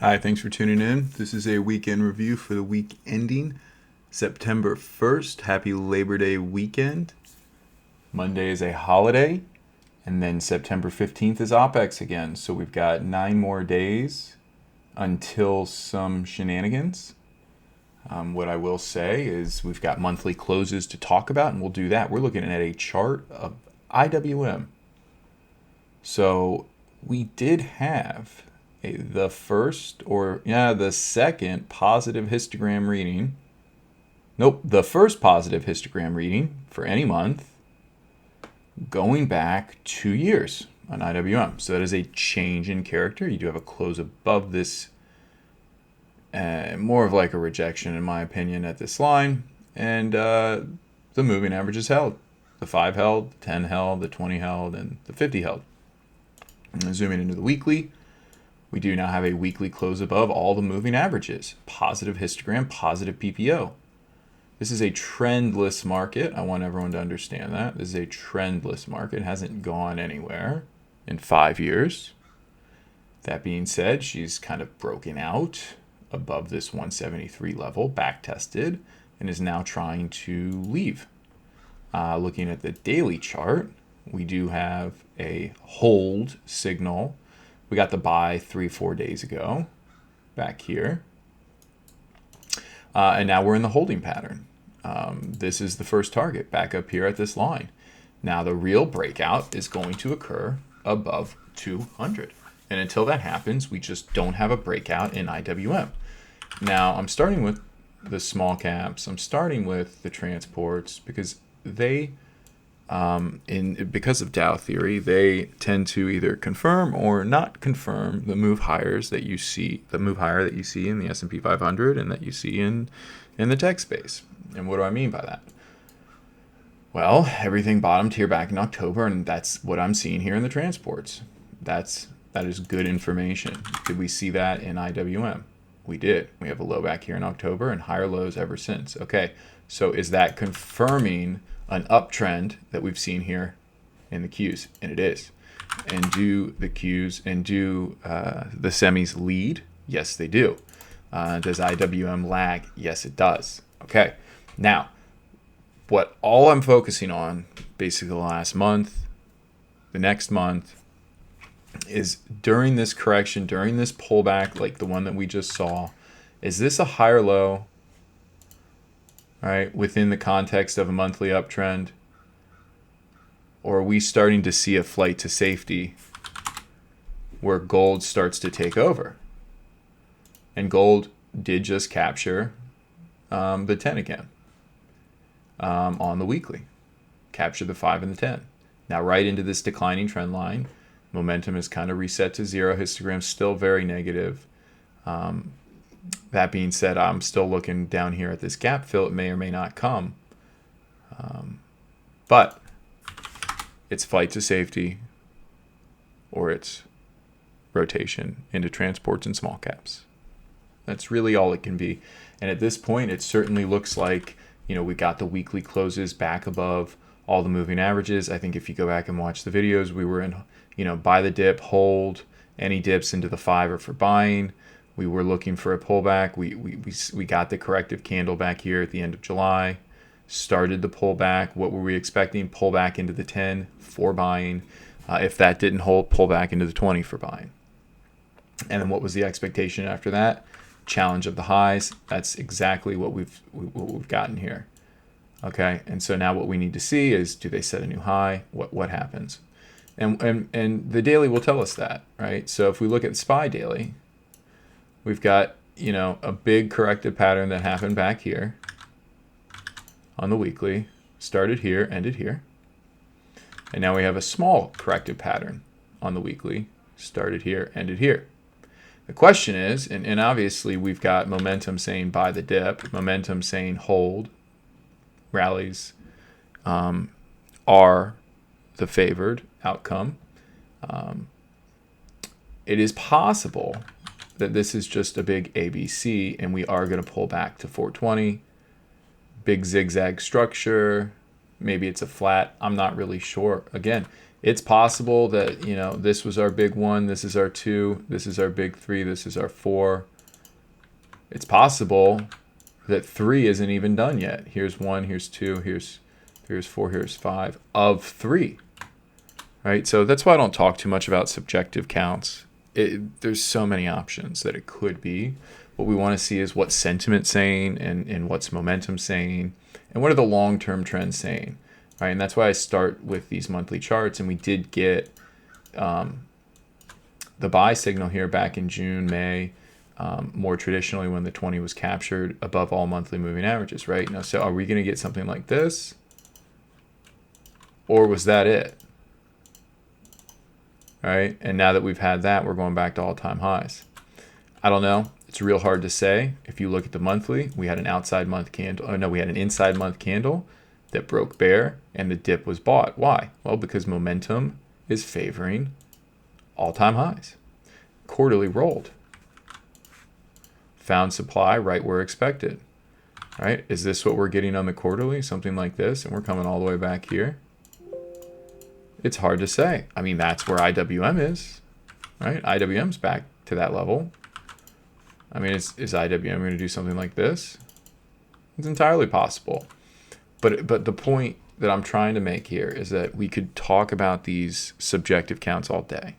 Hi, thanks for tuning in. This is a weekend review for the week ending September 1st. Happy Labor Day weekend. Monday is a holiday, and then September 15th is OPEX again. So we've got 9 more days until some shenanigans. What I will say is we've got monthly closes to talk about, and we'll do that. We're looking at a chart of IWM. So we did have the second positive histogram reading. Nope, the first positive histogram reading for any month going back 2 years on IWM. So that is a change in character. You do have a close above this, more of like a rejection in my opinion at this line. And the moving average is held. The 5 held, the 10 held, the 20 held, and the 50 held. And zooming into the weekly, we do now have a weekly close above all the moving averages. Positive histogram, positive PPO. This is a trendless market. I want everyone to understand that. This is a trendless market. It hasn't gone anywhere in 5 years. That being said, she's kind of broken out above this 173 level, back tested, and is now trying to leave. Looking at the daily chart, we do have a hold signal. We got the buy 3-4 days ago back here. And now we're in the holding pattern. This is the first target back up here at this line. Now the real breakout is going to occur above 200. And until that happens, we just don't have a breakout in IWM. Now I'm starting with the small caps. I'm starting with the transports because they because of Dow theory, they tend to either confirm or not confirm the move higher that you see in the S&P 500 and that you see in the tech space. And what do I mean by that? Well, everything bottomed here back in October, and that's what I'm seeing here in the transports. That is good information. Did we see that in IWM? We did. We have a low back here in October and higher lows ever since. Okay, so is that confirming an uptrend that we've seen here in the Qs? And it is. And do the Qs and do the semis lead? Yes, they do. Does IWM lag? Yes, it does. Okay. Now, what all I'm focusing on basically the last month, the next month, is during this correction, during this pullback, like the one that we just saw, is this a higher low? All right, within the context of a monthly uptrend? Or are we starting to see a flight to safety where gold starts to take over? And gold did just capture the 10 again on the weekly. Capture the 5 and the 10. Now right into this declining trend line. Momentum is kind of reset to zero. Histogram still very negative. That being said, I'm still looking down here at this gap fill. It may or may not come. But it's flight to safety or it's rotation into transports and small caps. That's really all it can be. And at this point, it certainly looks like, we got the weekly closes back above all the moving averages. I think if you go back and watch the videos, we were in, buy the dip, hold, any dips into the 5 are for buying. We were looking for a pullback. We got the corrective candle back here at the end of July. Started the pullback. What were we expecting? Pullback into the 10 for buying. If that didn't hold, pull back into the 20 for buying. And then what was the expectation after that? Challenge of the highs. That's exactly what we've gotten here. Okay, and so now what we need to see is, do they set a new high? What happens? And the daily will tell us that, right? So if we look at SPY daily, we've got a big corrective pattern that happened back here on the weekly, started here, ended here, and now we have a small corrective pattern on the weekly, started here, ended here. The question is, and obviously we've got momentum saying buy the dip, momentum saying hold, rallies are the favored outcome. It is possible that this is just a big ABC and we are going to pull back to 420. Big zigzag structure. Maybe it's a flat. I'm not really sure. Again, It's possible that, this was our big 1, this is our 2, this is our big 3, this is our 4. It's possible that 3 isn't even done yet. Here's 1, here's 2, here's 4, here's 5 of 3. Right? So that's why I don't talk too much about subjective counts. There's so many options that it could be. What we want to see is what's sentiment saying and what's momentum saying and what are the long-term trends saying. Right? And that's why I start with these monthly charts. And we did get the buy signal here back in June, May, more traditionally when the 20 was captured above all monthly moving averages, right? Now, so are we going to get something like this? Or was that it? Right? And now that we've had that, we're going back to all-time highs. I don't know. It's real hard to say. If you look at the monthly, we had an outside month candle. Oh no, we had an inside month candle that broke bear and the dip was bought. Why? Well, because momentum is favoring all-time highs. Quarterly rolled. Found supply right where expected. Right? Is this what we're getting on the quarterly? Something like this, and we're coming all the way back here. It's hard to say. I mean, that's where IWM is, right? IWM's back to that level. I mean, is IWM going to do something like this? It's entirely possible. But the point that I'm trying to make here is that we could talk about these subjective counts all day.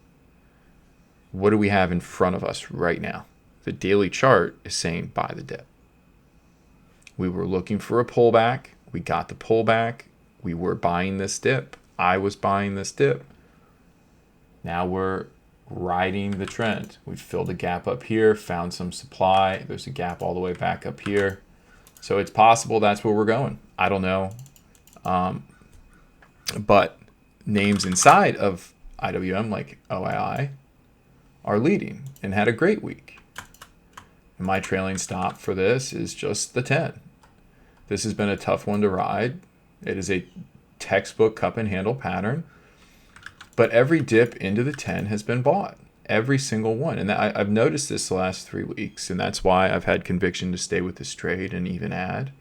What do we have in front of us right now? The daily chart is saying buy the dip. We were looking for a pullback. We got the pullback. We were buying this dip. I was buying this dip. Now we're riding the trend. We've filled a gap up here, found some supply. There's a gap all the way back up here. So it's possible that's where we're going. I don't know. But names inside of IWM like OII are leading and had a great week. And my trailing stop for this is just the 10. This has been a tough one to ride. It is a textbook cup and handle pattern, but every dip into the 10 has been bought, every single one. And I've noticed this the last 3 weeks, and that's why I've had conviction to stay with this trade and even add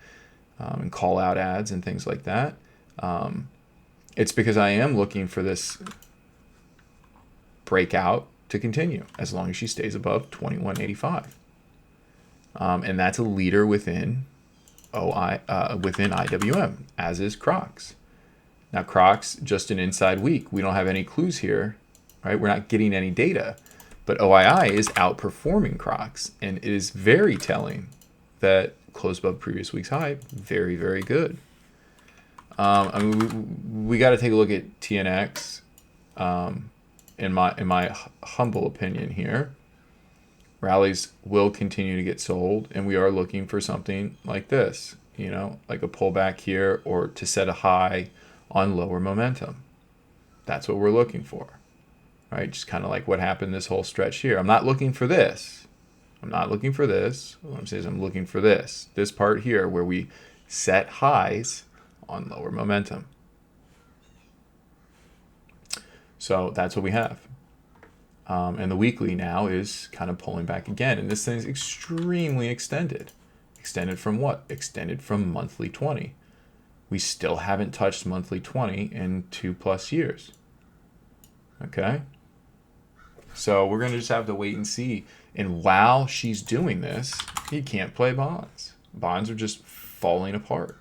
and call out ads and things like that. It's because I am looking for this breakout to continue as long as she stays above 2185, and that's a leader within within IWM, as is Crocs. Now, Crocs, just an inside week. We don't have any clues here, right? We're not getting any data. But OII is outperforming Crocs, and it is very telling that close above previous week's high. Very, very good. I mean, we got to take a look at TNX. In my humble opinion here, rallies will continue to get sold, and we are looking for something like this, like a pullback here or to set a high on lower momentum. That's what we're looking for, right? Just kind of like what happened this whole stretch here. I'm not looking for this. I'm not looking for this. What I'm saying is I'm looking for this part here where we set highs on lower momentum. So that's what we have. And the weekly now is kind of pulling back again. And this thing is extremely extended. Extended from what? Extended from monthly 20. We still haven't touched monthly 20 in 2+ years. Okay? So we're going to just have to wait and see. And while she's doing this, you can't play bonds. Bonds are just falling apart.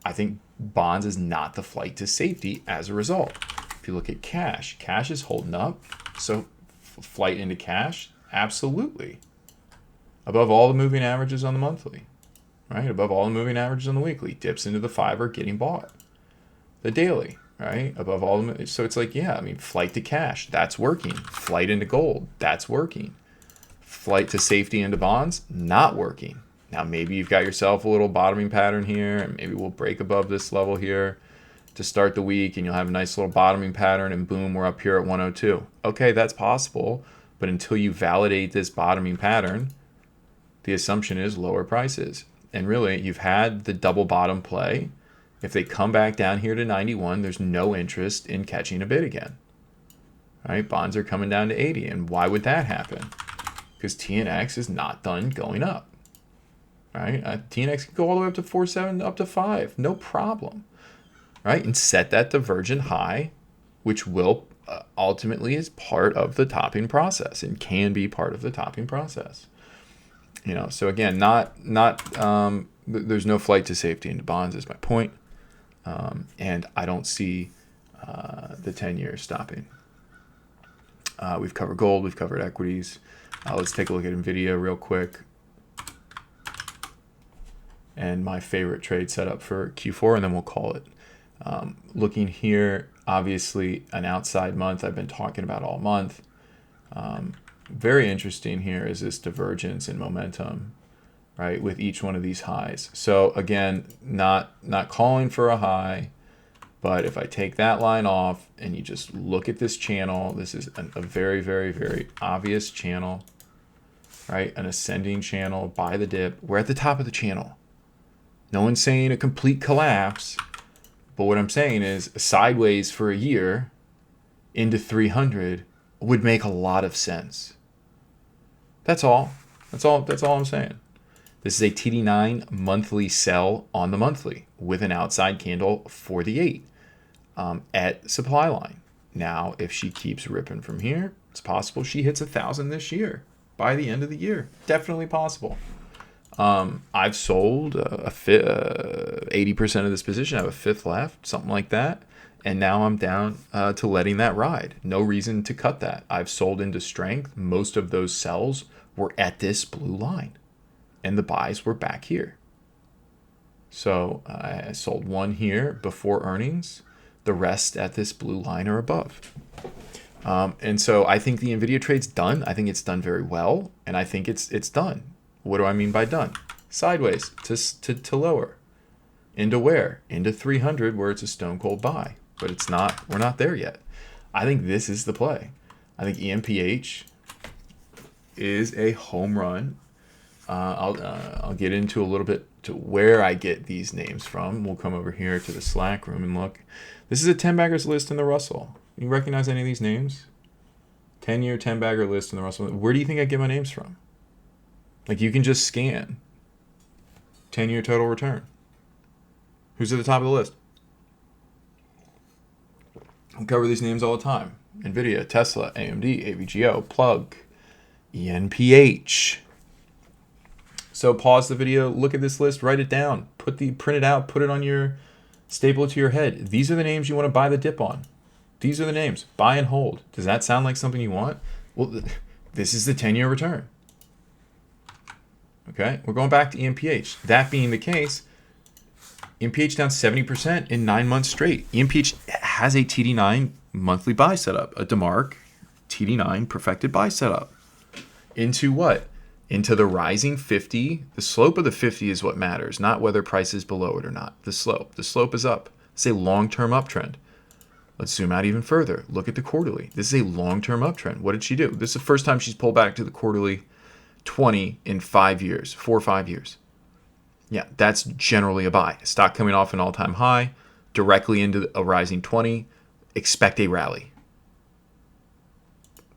I think bonds is not the flight to safety as a result. If you look at cash, cash is holding up. So flight into cash, absolutely. Above all the moving averages on the monthly. Right? Above all the moving averages on the weekly. Dips into the 5 are getting bought. The daily, right? Above all the, so it's like, yeah, I mean, flight to cash, that's working. Flight into gold, that's working. Flight to safety into bonds, not working. Now, maybe you've got yourself a little bottoming pattern here, and maybe we'll break above this level here to start the week, and you'll have a nice little bottoming pattern, and boom, we're up here at 102. Okay, that's possible, but until you validate this bottoming pattern, the assumption is lower prices. And really, you've had the double bottom play. If they come back down here to 91, there's no interest in catching a bid again. Right? Bonds are coming down to 80. And why would that happen? Because TNX is not done going up. Right? TNX can go all the way up to 4.7, up to 5. No problem. Right? And set that divergent high which will ultimately is part of the topping process and can be part of the topping process. So again, there's no flight to safety into bonds is my point. And I don't see the 10-year stopping. We've covered gold, we've covered equities. Let's take a look at NVIDIA real quick. And my favorite trade setup for Q4, and then we'll call it. Looking here, obviously an outside month I've been talking about all month. Very interesting here is this divergence in momentum, right, with each one of these highs. So again, not calling for a high, but if I take that line off and you just look at this channel, this is a very, very, very obvious channel, right? An ascending channel by the dip. We're at the top of the channel. No one's saying a complete collapse, but what I'm saying is sideways for a year into 300 would make a lot of sense. That's all. That's all I'm saying. This is a TD9 monthly sell on the monthly with an outside candle for the 8 at supply line. Now, if she keeps ripping from here, it's possible she hits 1,000 this year by the end of the year. Definitely possible. I've sold 80% of this position. I have a fifth left, something like that. And now I'm down to letting that ride. No reason to cut that. I've sold into strength. Most of those sells were at this blue line. And the buys were back here. So I sold one here before earnings. The rest at this blue line or above. And so I think the NVIDIA trade's done. I think it's done very well. And I think it's done. What do I mean by done? Sideways to lower. Into where? Into 300 where it's a stone cold buy. But it's not. We're not there yet. I think this is the play. I think EMPH is a home run. I'll get into a little bit to where I get these names from. We'll come over here to the Slack room and look. This is a 10 baggers list in the Russell. You recognize any of these names? 10-year 10 bagger list in the Russell. Where do you think I get my names from? Like you can just scan 10-year total return. Who's at the top of the list? We cover these names all the time. NVIDIA, Tesla, AMD, AVGO, Plug, ENPH. So pause the video, look at this list, write it down, print it out, put it on your, staple it to your head. These are the names you want to buy the dip on. These are the names, buy and hold. Does that sound like something you want? Well, this is the 10-year return. Okay, we're going back to EMPH. That being the case, EMPH down 70% in 9 months straight. EMPH has a TD9 monthly buy setup, a DeMark TD9 perfected buy setup. Into what? Into the rising 50. The slope of the 50 is what matters, not whether price is below it or not. The slope. The slope is up. It's a long-term uptrend. Let's zoom out even further. Look at the quarterly. This is a long-term uptrend. What did she do? This is the first time she's pulled back to the quarterly 20 in 5 years, 4 or 5 years. Yeah, that's generally a buy. Stock coming off an all-time high, directly into a rising 20. Expect a rally.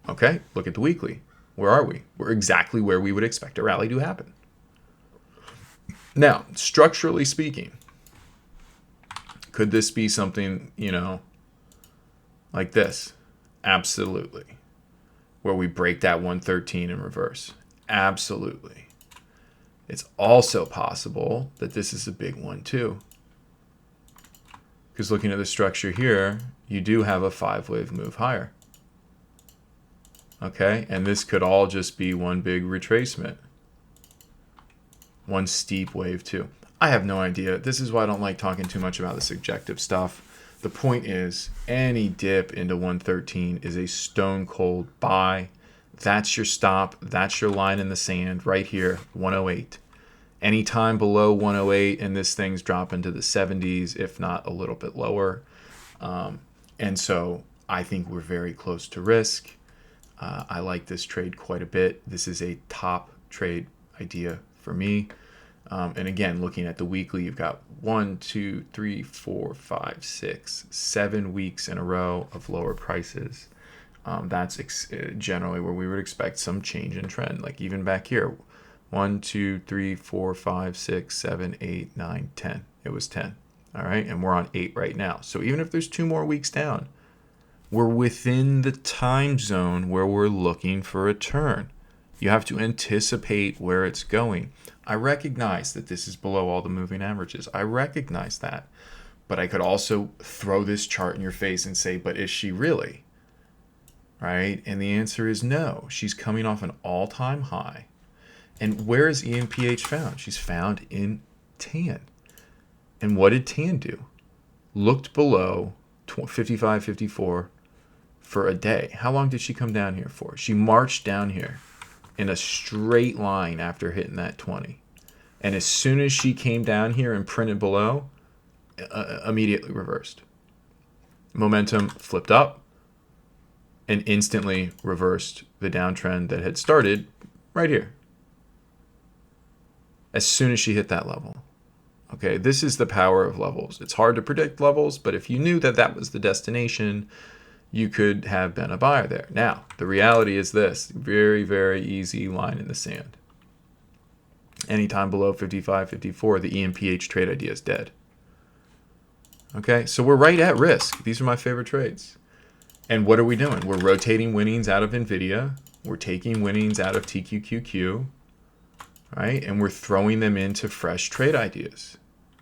Okay, look at the weekly. Where are we? We're exactly where we would expect a rally to happen. Now, structurally speaking, could this be something, like this? Absolutely. Where we break that 113 in reverse. Absolutely. It's also possible that this is a big one too. Because looking at the structure here, you do have a 5-wave move higher. Okay, and this could all just be one big retracement. One steep wave too. I have no idea. This is why I don't like talking too much about the subjective stuff. The point is, any dip into 113 is a stone cold buy. That's your stop. That's your line in the sand right here, 108. Anytime below 108 and this thing's dropping to the 70s, if not a little bit lower. And so I think we're very close to risk. I like this trade quite a bit. This is a top trade idea for me. And again, looking at the weekly, you've got 1, 2, 3, 4, 5, 6, 7 weeks in a row of lower prices. That's generally where we would expect some change in trend. Like even back here, 1, 2, 3, 4, 5, 6, 7, 8, 9, 10. It was 10. All right. And we're on 8 right now. So even if there's 2 more weeks down, We're within the time zone where we're looking for a turn. You have to anticipate where it's going. I recognize that this is below all the moving averages. I recognize that. But I could also throw this chart in your face and say, but is she really? Right? And the answer is no. She's coming off an all-time high. And where is EMPH found? She's found in tan. And what did tan do? Looked below 55, 54 for a day. How long did she come down here for? She marched down here in a straight line after hitting that 20. And as soon as she came down here and printed below, immediately reversed. Momentum flipped up and instantly reversed the downtrend that had started right here. As soon as she hit that level. Okay, this is the power of levels. It's hard to predict levels, but if you knew that that was the destination, you could have been a buyer there. Now, the reality is this. Very, very easy line in the sand. Anytime below 55, 54, the EMPH trade idea is dead. Okay, so we're right at risk. These are my favorite trades. And what are we doing? We're rotating winnings out of NVIDIA. We're taking winnings out of TQQQ. Right? And we're throwing them into fresh trade ideas.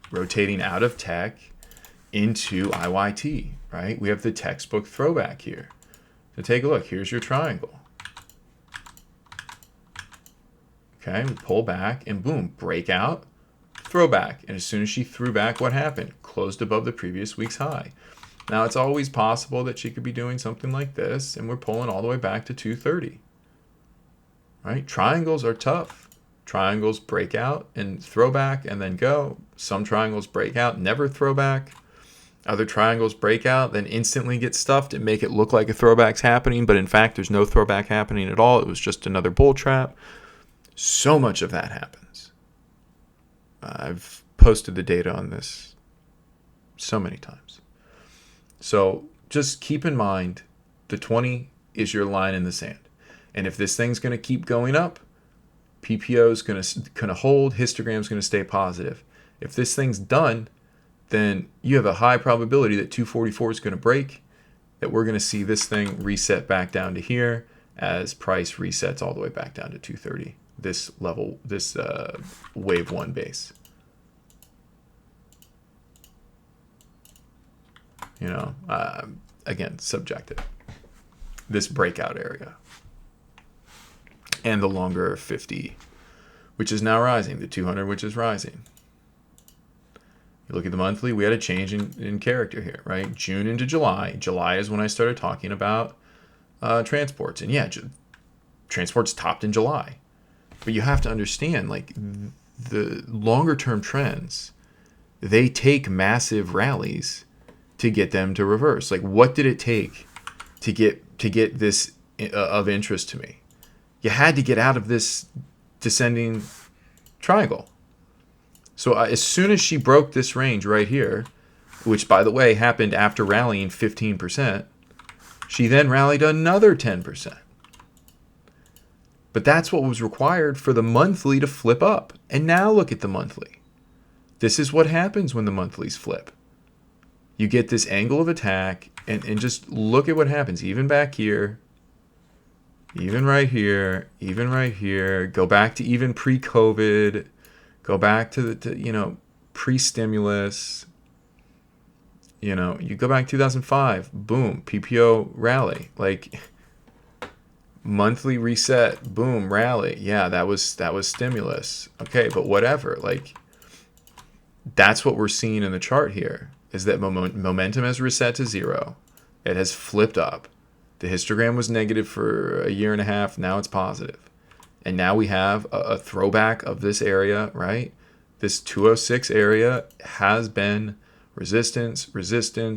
Rotating out of tech into IYT. Right? We have the textbook throwback here. So take a look. Here's your triangle. Okay, we pull back and boom, breakout, throwback. And as soon as she threw back, what happened? Closed above the previous week's high. Now, it's always possible that she could be doing something like this, and we're pulling all the way back to 230. Right? Triangles are tough. Triangles break out and throw back and then go. Some triangles break out, never throw back. Other triangles break out, then instantly get stuffed and make it look like a throwback's happening, but in fact, there's no throwback happening at all. It was just another bull trap. So much of that happens. I've posted the data on this so many times. So just keep in mind, the 20 is your line in the sand. And if this thing's going to keep going up, PPO is going to hold, histogram is going to stay positive. If this thing's done, then you have a high probability that 244 is going to break, that we're going to see this thing reset back down to here as price resets all the way back down to 230. This level, this wave one base. You know, again, subjective. This breakout area. And the longer 50, which is now rising. The 200, which is rising. You look at the monthly, we had a change in character here, right? June into July. July is when I started talking about transports. And yeah, transports topped in July. But you have to understand, like, the longer term trends, they take massive rallies to get them to reverse. Like, what did it take to get this of interest to me? You had to get out of this descending triangle. So as soon as she broke this range right here, which, by the way, happened after rallying 15%, she then rallied another 10%. But that's what was required for the monthly to flip up. And now look at the monthly. This is what happens when the monthlies flip. You get this angle of attack, and just look at what happens. Even back here, even right here, even right here. Go back to even pre-COVID. Go back to the pre-stimulus. You go back 2005. Boom, PPO rally. Like, monthly reset, boom, rally. Yeah, that was stimulus. Okay, but whatever. Like, that's what we're seeing in the chart here, is that momentum has reset to zero. It has flipped up. The histogram was negative for a year and a half. Now it's positive. And now we have a throwback of this area, right? This 206 area has been resistance,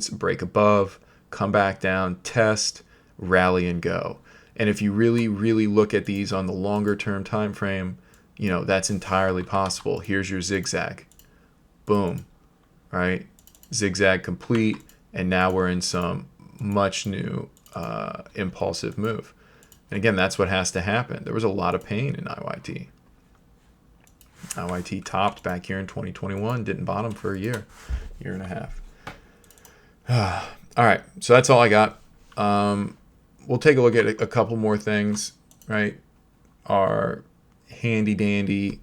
break above, come back down, test, rally, and go. And if you really, really look at these on the longer term time frame, that's entirely possible. Here's your zigzag. Boom. Right? Zigzag complete. And now we're in some much new impulsive move. And again, that's what has to happen. There was a lot of pain in IYT. IYT topped back here in 2021, didn't bottom for a year and a half. All right, so that's all I got. we'll take a look at a couple more things, right? Our handy dandy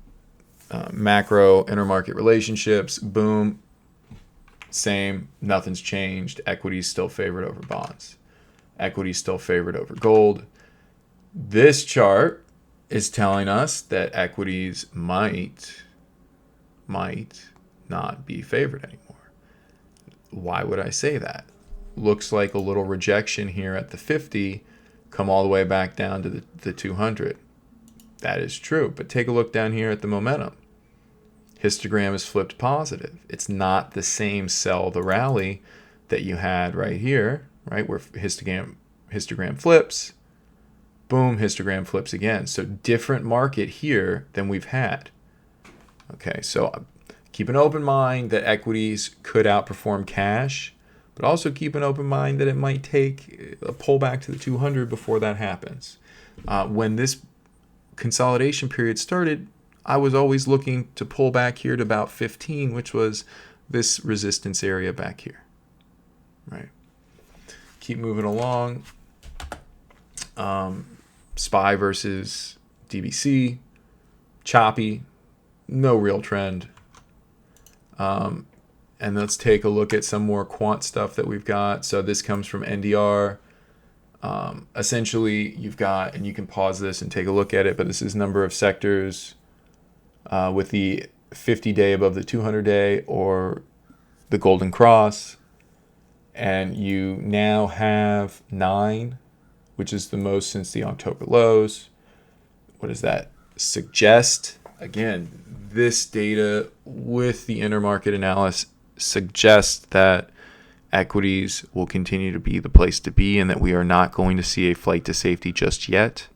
macro intermarket relationships. Boom. Same. Nothing's changed. Equity's still favored over bonds. Equity's still favored over gold. This chart is telling us that equities might not be favored anymore. Why would I say that? Looks like a little rejection here at the 50, come all the way back down to the 200. That is true, but take a look down here at the momentum. Histogram is flipped positive. It's not the same sell the rally that you had right here, right, where histogram flips, boom, histogram flips again. So different market here than we've had. Okay, so keep an open mind that equities could outperform cash, but also keep an open mind that it might take a pullback to the 200 before that happens. When this consolidation period started, I was always looking to pull back here to about 15, which was this resistance area back here, right? Keep moving along. SPY versus DBC, choppy, no real trend. And let's take a look at some more quant stuff that we've got. So this comes from NDR. Essentially, you've got, and you can pause this and take a look at it, but this is number of sectors with the 50-day above the 200-day or the golden cross. And you now have 9, which is the most since the October lows. What does that suggest? Again, this data with the intermarket analysis suggests that equities will continue to be the place to be and that we are not going to see a flight to safety just yet.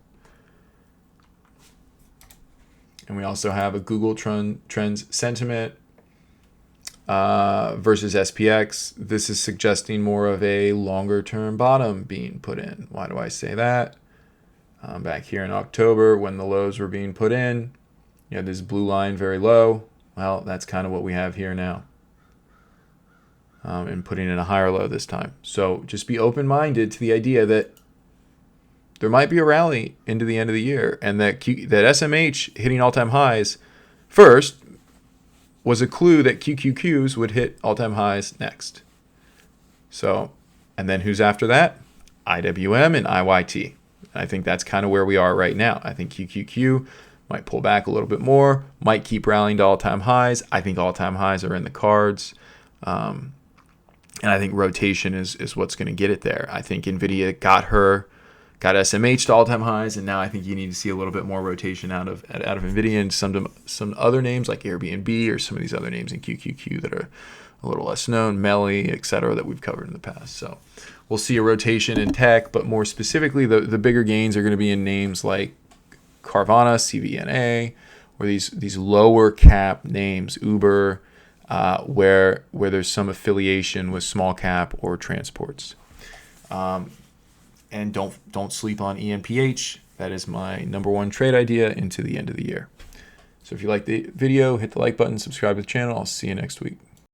And we also have a Google Trends sentiment versus SPX. This is suggesting more of a longer term bottom being put in. Why do I say that? Back here in October when the lows were being put in, you had this blue line very low. Well, that's kind of what we have here now. And putting in a higher low this time. So just be open-minded to the idea that there might be a rally into the end of the year, and that SMH hitting all-time highs first was a clue that QQQs would hit all-time highs next. So, and then who's after that? IWM and IYT. I think that's kind of where we are right now. I think QQQ might pull back a little bit more, might keep rallying to all-time highs. I think all-time highs are in the cards. And I think rotation is what's going to get it there. I think NVIDIA got SMH to all-time highs, and now I think you need to see a little bit more rotation out of NVIDIA and some other names like Airbnb or some of these other names in QQQ that are a little less known, Melly, et cetera, that we've covered in the past. So we'll see a rotation in tech, but more specifically, the bigger gains are going to be in names like Carvana, CVNA, or these lower cap names, Uber, where there's some affiliation with small cap or transports. And don't sleep on ENPH. That is my number one trade idea into the end of the year. So if you like the video, hit the like button, subscribe to the channel. I'll see you next week.